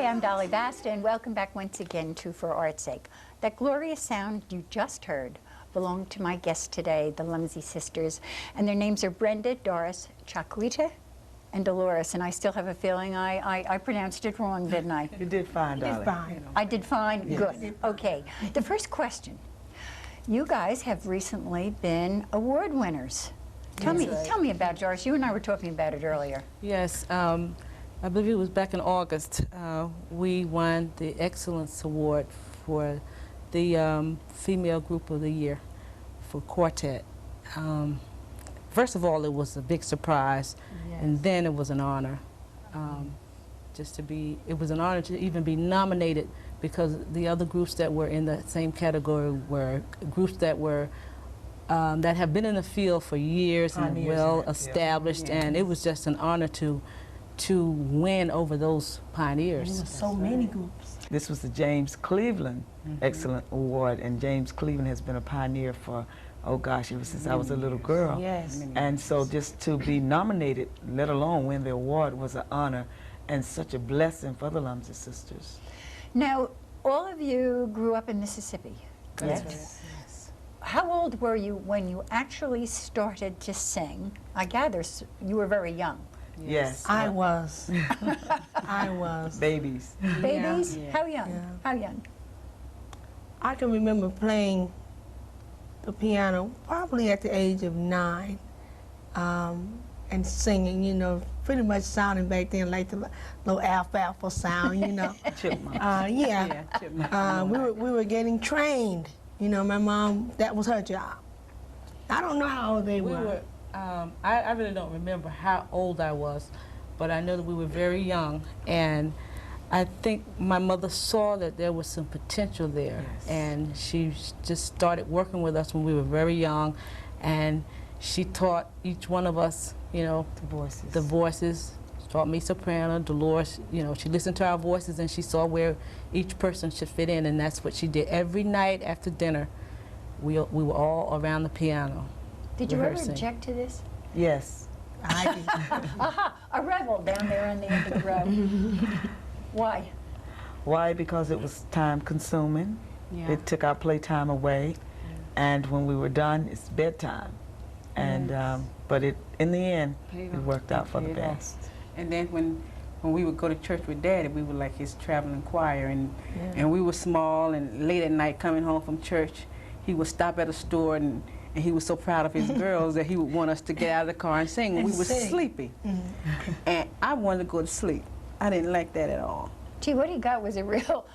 I'm Dolly Vasta, and welcome back once again to For Art's Sake. That glorious sound you just heard belonged to my guests today, the Lumzy sisters, and their names are Brenda, Doris, Chakwita, and Dolores, and I still have a feeling I pronounced it wrong, didn't I? You did fine, Dolly. You did fine. I did fine? Yes. Good. Okay. The first question. You guys have recently been award winners. Tell me about it, Doris. You and I were talking about it earlier. Yes. I believe it was back in August. We won the Excellence Award for the Female Group of the Year for Quartet. First of all, it was a big surprise, yes. And then it was an honor. It was an honor to even be nominated, because the other groups that were in the same category were groups that were that have been in the field for years and well established, yes. And it was just an honor to win over those pioneers. There were so many groups. This was the James Cleveland Excellent Award, and James Cleveland has been a pioneer for, oh gosh, ever since I was a little girl. Yes. And so just to be nominated, let alone win the award, was an honor and such a blessing for the Lumzy sisters. Now, all of you grew up in Mississippi, correct? Yes. Yes. How old were you when you actually started to sing? I gather you were very young. Yes. I was. I was. Babies. Babies? Yeah. How young? Yeah. How young? I can remember playing the piano probably at the age of 9, and singing, you know, pretty much sounding back then like the little alfalfa sound, you know. Chipmunk. We were getting trained. You know, my mom, that was her job. I don't know how old they were. I really don't remember how old I was, but I know that we were very young, and I think my mother saw that there was some potential there, yes. And she just started working with us when we were very young, and she taught each one of us, you know, the voices. She taught me soprano, Dolores, you know, she listened to our voices and she saw where each person should fit in, and that's what she did. Every night after dinner, we were all around the piano. Did you ever object to this? Yes. I did. Aha, a rebel down there on the end of the road. Why? Why? Because it was time consuming. Yeah. It took our playtime away, and when we were done, it's bedtime. And but in the end, it worked out for the best. And then when we would go to church with Daddy, we were like his traveling choir, and we were small, and late at night coming home from church, he would stop at a store, and he was so proud of his girls that he would want us to get out of the car and sing when we were sleepy. And I wanted to go to sleep. I didn't like that at all. Gee, what he got was a real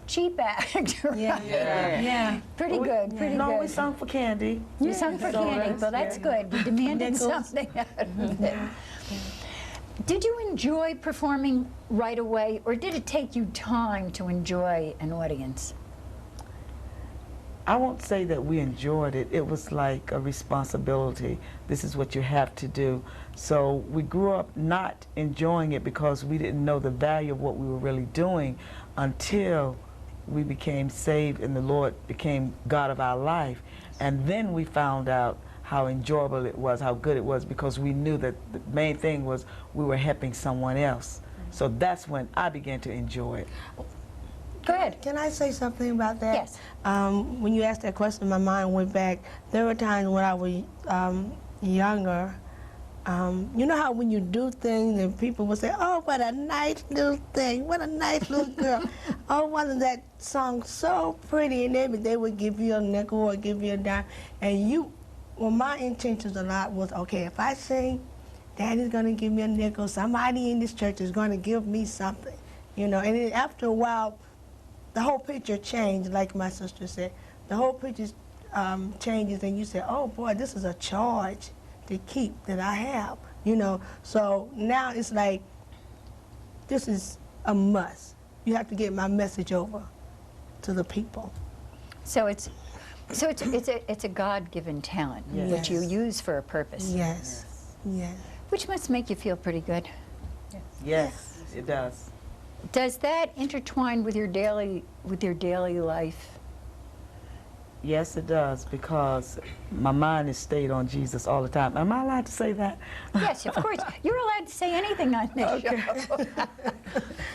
cheap act. Yeah. Pretty good, pretty good. No, we sung for candy. You sung for candy, well that's good. You demanded something out of it. Did you enjoy performing right away, or did it take you time to enjoy an audience? I won't say that we enjoyed it. It was like a responsibility. This is what you have to do. So we grew up not enjoying it because we didn't know the value of what we were really doing until we became saved and the Lord became God of our life. And then we found out how enjoyable it was, how good it was, because we knew that the main thing was we were helping someone else. So that's when I began to enjoy it. Go ahead. Can I say something about that? Yes. When you asked that question, my mind went back. There were times when I was younger. You know how when you do things and people will say, "Oh, what a nice little thing! What a nice little girl! Oh, wasn't that song so pretty?" And they would give you a nickel or give you a dime. And my intentions a lot was, okay, if I sing, Daddy's gonna give me a nickel. Somebody in this church is gonna give me something, you know. And then after a while, the whole picture changed, like my sister said. The whole picture changes, and you say, "Oh boy, this is a charge to keep that I have," you know. So now it's like, this is a must. You have to get my message over to the people. So it's a God-given talent that you use for a purpose. Yes. Which must make you feel pretty good. Yes, it does. Does that intertwine with your daily life? Yes, it does, because my mind is stayed on Jesus all the time. Am I allowed to say that? Yes, of course. You're allowed to say anything on this show.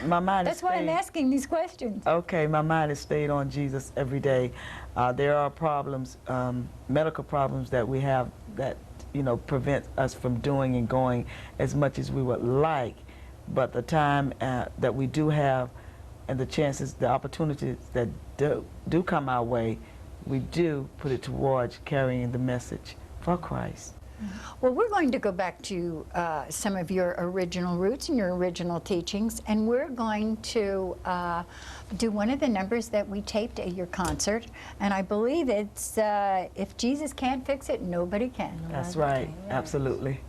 My mind That's is why I'm stayed. asking these questions. Okay, my mind is stayed on Jesus every day. There are problems, medical problems that we have that, you know, prevent us from doing and going as much as we would like. But the time that we do have and the chances, the opportunities that do come our way, we do put it towards carrying the message for Christ. Well, we're going to go back to some of your original roots and your original teachings, and we're going to do one of the numbers that we taped at your concert, and I believe it's If Jesus Can't Fix It, Nobody Can. That's right, absolutely.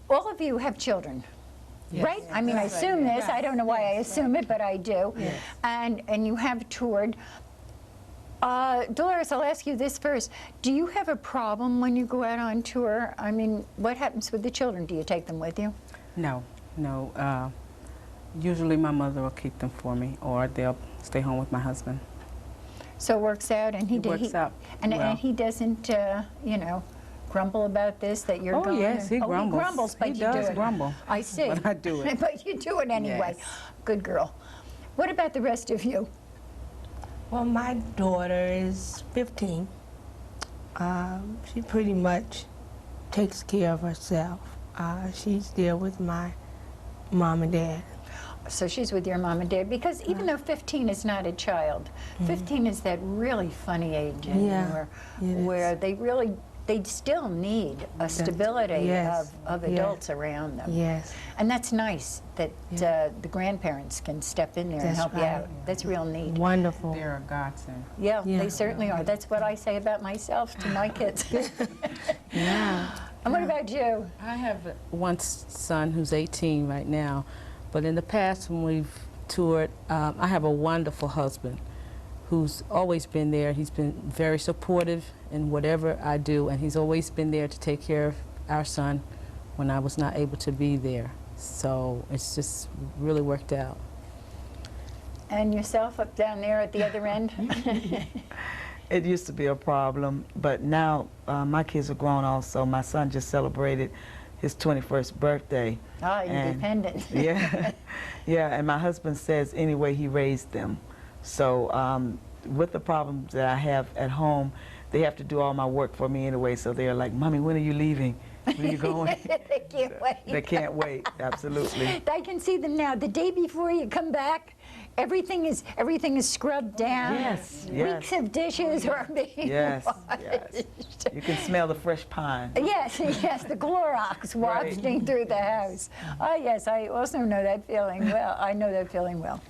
All of you have children, Yes. right? I mean, I assume this. I don't know why I assume it, but I do. Yes. And you have toured. Dolores, I'll ask you this first. Do you have a problem when you go out on tour? I mean, what happens with the children? Do you take them with you? No, no. Usually my mother will keep them for me, or they'll stay home with my husband. So it works out, and It works out and well. he doesn't, you know, grumble about this that you're Oh, going. yes, he He grumbles. grumbles, but He you does do it. grumble, I see. but I do it. But you do it anyway. Yes. Good girl. What about the rest of you? Well, my daughter is 15. She pretty much takes care of herself. She's there with my mom and dad. So she's with your mom and dad, because even though 15 is not a child, 15 is that really funny age Yeah, where they still need a stability yes, of yes. adults around them. Yes. And that's nice that the grandparents can step in there and That's help you right. out. That's real neat. Wonderful. They're a godsend. Yeah, Yeah. they certainly are. That's what I say about myself to my kids. Yeah. And what about you? I have one son who's 18 right now, but in the past when we've toured, I have a wonderful husband who's always been there. He's been very supportive in whatever I do, and he's always been there to take care of our son when I was not able to be there. So it's just really worked out. And yourself up down there at the other end? It used to be a problem, but now my kids are grown also. My son just celebrated his 21st birthday. Ah, and- independent. Yeah, yeah, and my husband says anyway he raised them. So with the problems that I have at home, they have to do all my work for me anyway, so they're like, Mommy, when are you leaving? When are you going? They can't wait. They can't wait, absolutely. I can see them now. The day before you come back, everything is scrubbed down. Yes, Weeks yes. of dishes are being Yes, washed. yes. You can smell the fresh pine. Yes, yes, the Clorox wafting through the house. Oh, yes, I also know that feeling well. I know that feeling well.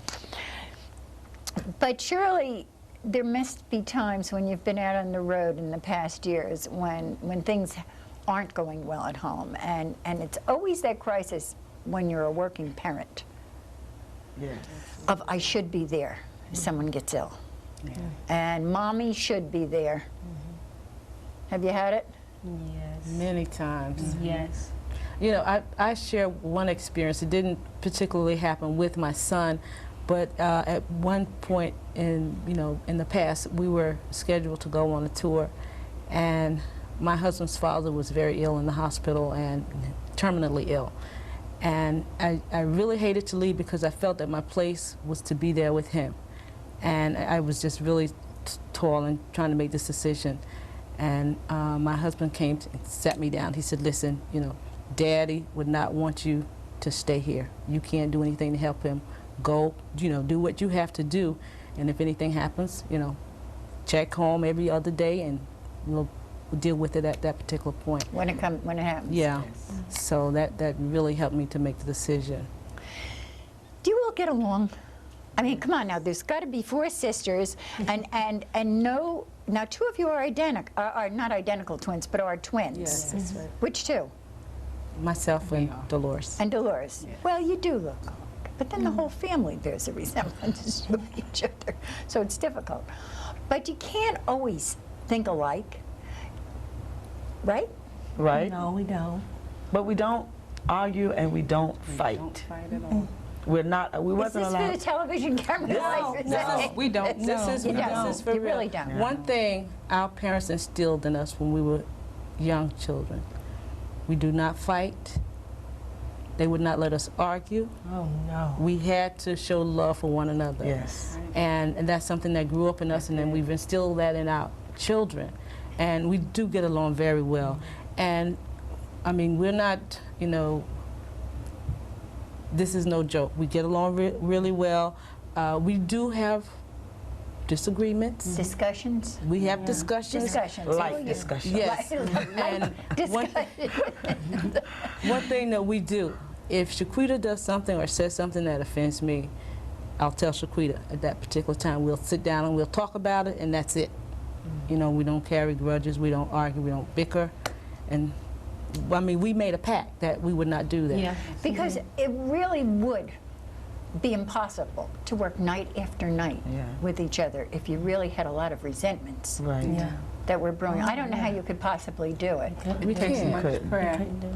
But surely there must be times when you've been out on the road in the past years when things aren't going well at home, and it's always that crisis when you're a working parent Yes. of I should be there if someone gets ill, and Mommy should be there. Have you had it? Yes. Many times. Yes. You know, I share one experience. It didn't particularly happen with my son, but at one point in the past, we were scheduled to go on a tour, and my husband's father was very ill in the hospital and terminally ill. And I really hated to leave because I felt that my place was to be there with him. And I was just really tall and trying to make this decision. And my husband came and sat me down. He said, listen, Daddy would not want you to stay here. You can't do anything to help him. Go, do what you have to do. And if anything happens, check home every other day, and we'll deal with it at that particular point. When it happens. Yeah. So that really helped me to make the decision. Do you all get along? I mean, come on now. There's got to be 4 sisters, and no. Now, 2 of you are not identical twins, but are twins. Yes, that's right. Which 2? Myself and Dolores. And Dolores. Yes. Well, you do look alike, but then the whole family bears a resemblance to each other, so it's difficult. But you can't always think alike, right? Right? No, we don't. But we don't argue and we don't fight. Don't fight at all. We Is wasn't this for allowed. the television camera? No, we don't. This is for You real. really don't. One thing our parents instilled in us when we were young children: we do not fight. They would not let us argue. Oh, no. We had to show love for one another. Yes. And that's something that grew up in us, and then we've instilled that in our children. And we do get along very well. And I mean, we're not, this is no joke. We get along really well. We do have disagreements. Discussions? We have discussions. Discussions. Light discussion. Yes. And one thing that we do, if Shaquita does something or says something that offends me, I'll tell Shaquita at that particular time. We'll sit down and we'll talk about it, and that's it. We don't carry grudges, we don't argue, we don't bicker. And I mean, we made a pact that we would not do that. Yeah. Because it really would be impossible to work night after night Yeah. with each other if you really had a lot of resentments Right. Yeah. that were brewing. I don't know how you could possibly do it. We Takes can. much couldn't. prayer. Couldn't do it.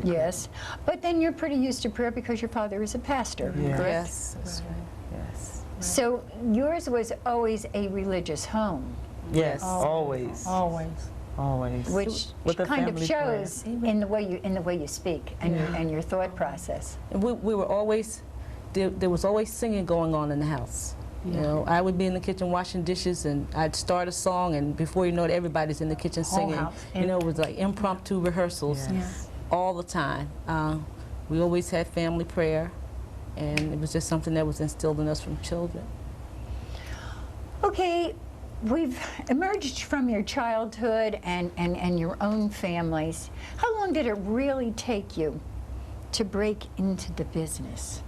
Yes. But then you're pretty used to prayer because your father is a pastor, Yeah. correct? Yes, that's right. Yes. So yours was always a religious home, Yes. Always. Always. Always. which With a kind of family prayer. shows in the way you speak and your thought process. And we were always, there was always singing going on in the house. I would be in the kitchen washing dishes, and I'd start a song, and before you know it, everybody's in the kitchen singing. house. It was like impromptu rehearsals Yes. all the time. We always had family prayer, and it was just something that was instilled in us from children. Okay, we've emerged from your childhood and your own families. How long did it really take you to break into the business?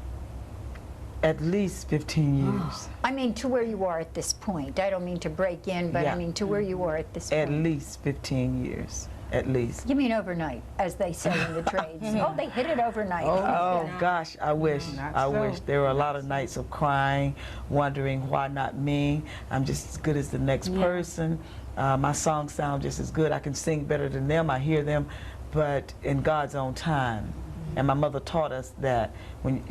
At least 15 years. I mean, to where you are at this point. I don't mean to break in, but I Yeah. mean to where you are at this At point. least 15 years. At least. You mean overnight, as they say in the trades. Oh, they hit it overnight. Oh gosh, I wish. Not I so. wish. There were a lot of nights of crying, wondering why not me. I'm just as good as the next person. My songs sound just as good. I can sing better than them. I hear them, but in God's own time. And my mother taught us that when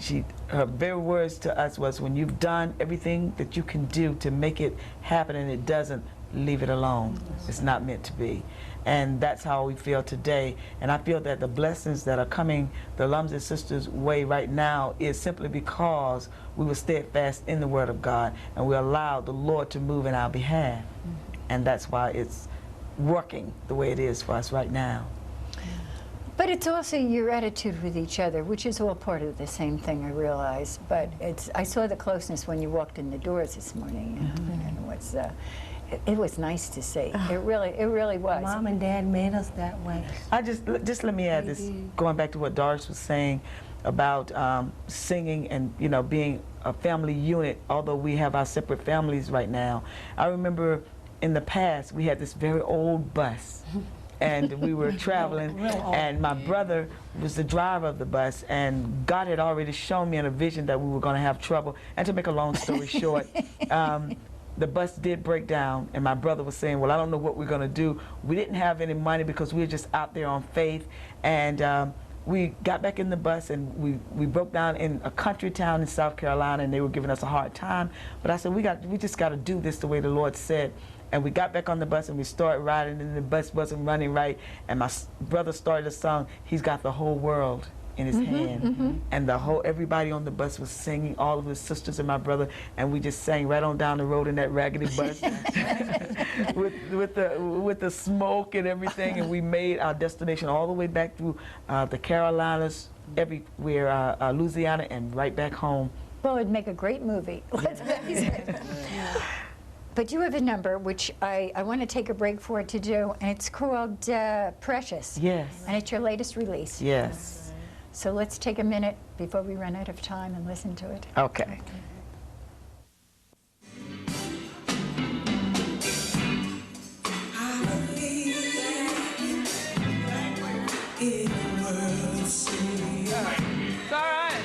her very words to us was, when you've done everything that you can do to make it happen and it doesn't, leave it alone. It's not meant to be. And that's how we feel today. And I feel that the blessings that are coming the Lumzy sisters' way right now is simply because we were steadfast in the Word of God and we allowed the Lord to move in our behalf. and that's why it's working the way it is for us right now. But it's also your attitude with each other, which is all part of the same thing, I realize. But I saw the closeness when you walked in the doors this morning, and it was nice to see. It really was. Mom and Dad made us that way. Just let me add this, going back to what Doris was saying about singing and being a family unit, although we have our separate families right now. I remember in the past we had this very old bus. And we were traveling, and my brother was the driver of the bus, and God had already shown me in a vision that we were going to have trouble. And to make a long story short, the bus did break down, and my brother was saying, well, I don't know what we're going to do. We didn't have any money because we were just out there on faith. And we got back in the bus, and we broke down in a country town in South Carolina, and they were giving us a hard time. But I said, we just got to do this the way the Lord said. And we got back on the bus and we started riding, and the bus wasn't running right. And my brother started a song, He's Got the Whole World in His Hand. And everybody on the bus was singing, all of his sisters and my brother, and we just sang right on down the road in that raggedy bus with the smoke and everything. And we made our destination all the way back through the Carolinas, everywhere, Louisiana, and right back home. Well, it'd make a great movie. Let's face it. But you have a number, which I want to take a break for it to do, and it's called Precious. Yes. And it's your latest release. Yes. So let's take a minute before we run out of time and listen to it. Okay. It's all right.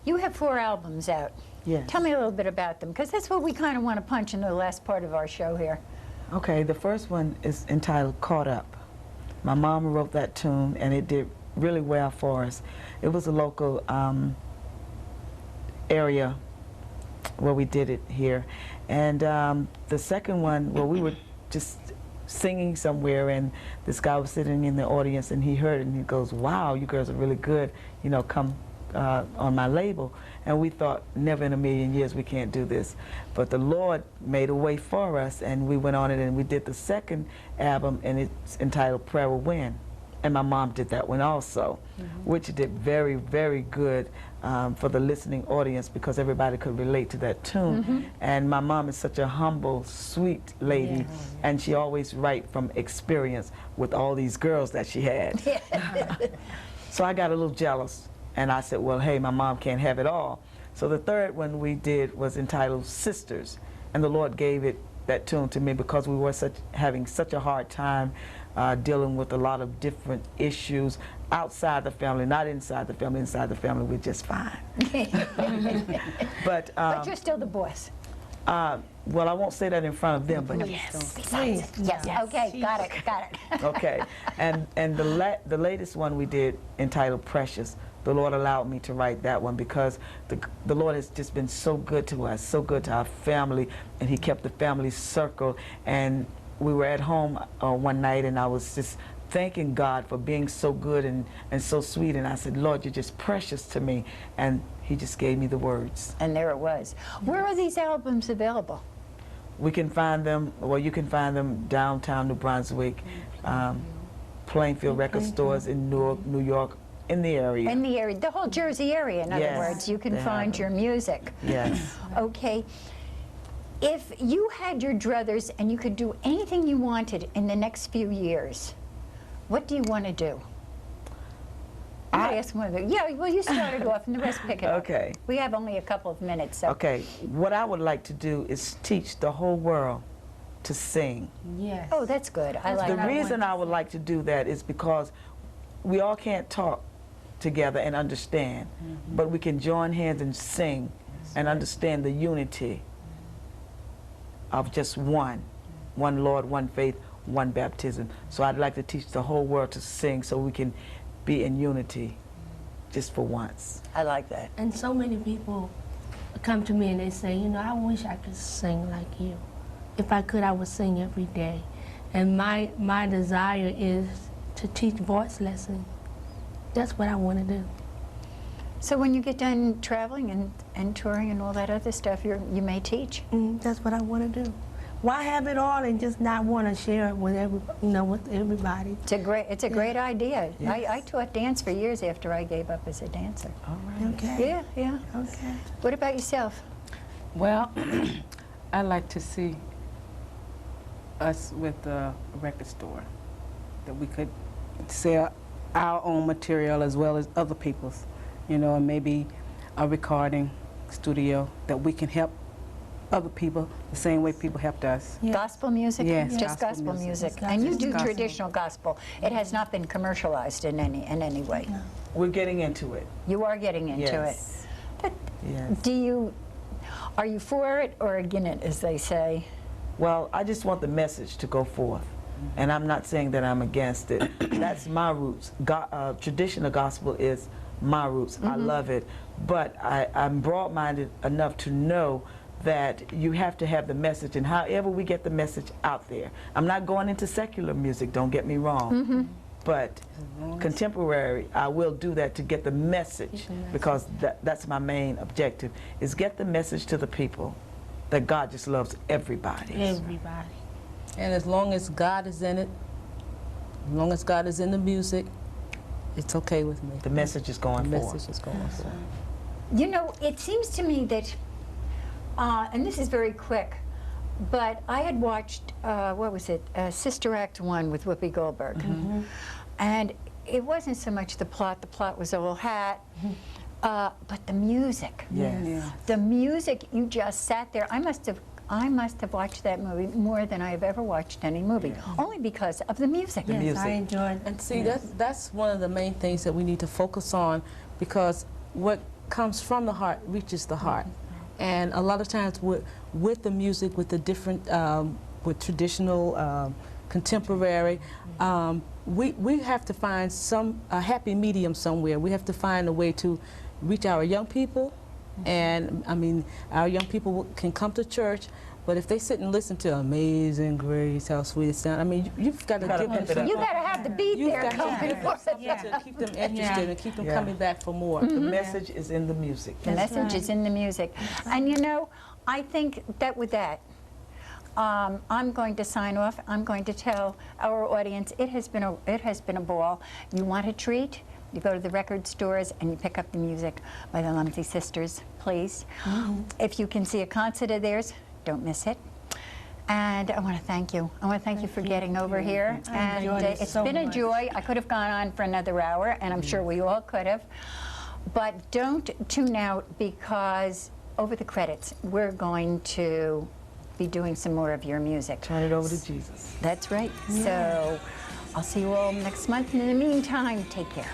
You have 4 albums out. Yes. Tell me a little bit about them, because that's what we kind of want to punch into the last part of our show here. Okay, the first one is entitled Caught Up. My mom wrote that tune, and it did really well for us. It was a local area where we did it here. And the second one, well, we were just singing somewhere, and this guy was sitting in the audience, and he heard it, and he goes, wow, you girls are really good, you know, come on my label. And we thought, never in a million years we can't do this. But the Lord made a way for us, and we went on it, and we did the second album, and it's entitled Prayer Will Win. and my mom did that one also, which did very, very good for the listening audience because everybody could relate to that tune. And my mom is such a humble, sweet lady, and she always write from experience with all these girls that she had. So I got a little jealous, and I said, well, hey, my mom can't have it all. So the third one we did was entitled Sisters, and the Lord gave that tune to me because we were having such a hard time dealing with a lot of different issues outside the family, not inside the family. Inside the family, we're just fine. But you're still the boss. well, I won't say that in front of them, but Yes. Yes. Okay, got it. okay. And the latest one we did entitled Precious, the Lord allowed me to write that one because the Lord has just been so good to us, so good to our family, and He kept the family circle. And we were at home one night, and I was just thanking God for being so good and so sweet. And I said, Lord, you're just precious to me. And He just gave me the words. And there it was. Where are these albums available? We can find them, well, you can find them downtown New Brunswick, Plainfield record stores in New York, in the area. In the area, the whole Jersey area, in other words, you can find your music. Yes. Okay. If you had your druthers and you could do anything you wanted in the next few years, what do you want to do? I ask one of them. Yeah, well, you started off and the rest pick it up. Okay. We have only a couple of minutes. So. Okay, what I would like to do is teach the whole world to sing. Yes. Oh, that's good. I like The that. reason I would like to do that is because we all can't talk together and understand, but we can join hands and sing and understand the unity of just one Lord, one faith, one baptism. So I'd like to teach the whole world to sing so we can be in unity just for once. I like that. And so many people come to me and they say, you know, I wish I could sing like you. If I could, I would sing every day. And my desire is to teach voice lessons. That's what I want to do. So when you get done traveling and touring and all that other stuff, you may teach. That's what I want to do. Why have it all and just not want to share it with with everybody? It's a great idea. Yes. I taught dance for years after I gave up as a dancer. All right. Okay. Yeah. Okay. What about yourself? Well, I like to see us with a record store, that we could sell our own material as well as other people's, you know, and maybe a recording studio that we can help other people the same way people helped us. Yeah. Gospel music? Yes, Just gospel gospel music. music. And you do Gospel. traditional gospel. It has not been commercialized in any way. No. We're getting into it. You are getting into Yes. it. But Yes. are you for it or against it, as they say? Well, I just want the message to go forth. And I'm not saying that I'm against it. That's my roots. Traditional gospel is my roots. I love it. But I'm broad-minded enough to know that you have to have the message, and however we get the message out there. I'm not going into secular music, don't get me wrong. But contemporary, I will do that to get the message, because that's my main objective, is get the message to the people that God just loves everybody. Everybody. And as long as God is in it, as long as God is in the music, it's okay with me. The message is going The forth. message is going forth. You know, it seems to me that, and this is very quick, but I had watched, what was it, Sister Act 1 with Whoopi Goldberg. And it wasn't so much the plot was all hat, but the music. Yes. Yeah. The music, you just sat there. I must have watched that movie more than I have ever watched any movie, only because of the music. Yes, music. I enjoyed it. And see, that's one of the main things that we need to focus on, because what comes from the heart reaches the heart. And a lot of times with the music, with the different, with traditional, contemporary, we have to find a happy medium somewhere. We have to find a way to reach our young people. And I mean, our young people can come to church, but if they sit and listen to Amazing Grace, how sweet it sounds, I mean, you've got to give them something. You got to have the beat You've there got to going give them for something it. to keep them interested and keep them coming back for more. The message is in the music. The message is in the music. And you know, I think that with that, I'm going to sign off. I'm going to tell our audience it has been a ball. You want a treat? You go to the record stores and you pick up the music by the Lumzy Sisters, please. If you can see a concert of theirs, don't miss it. And I want to thank you. I want to thank you for getting over here. And it's been a joy. I could have gone on for another hour, and I'm sure we all could have. But don't tune out, because over the credits, we're going to be doing some more of your music. Turn it over to Jesus. That's right. So I'll see you all next month. And in the meantime, take care.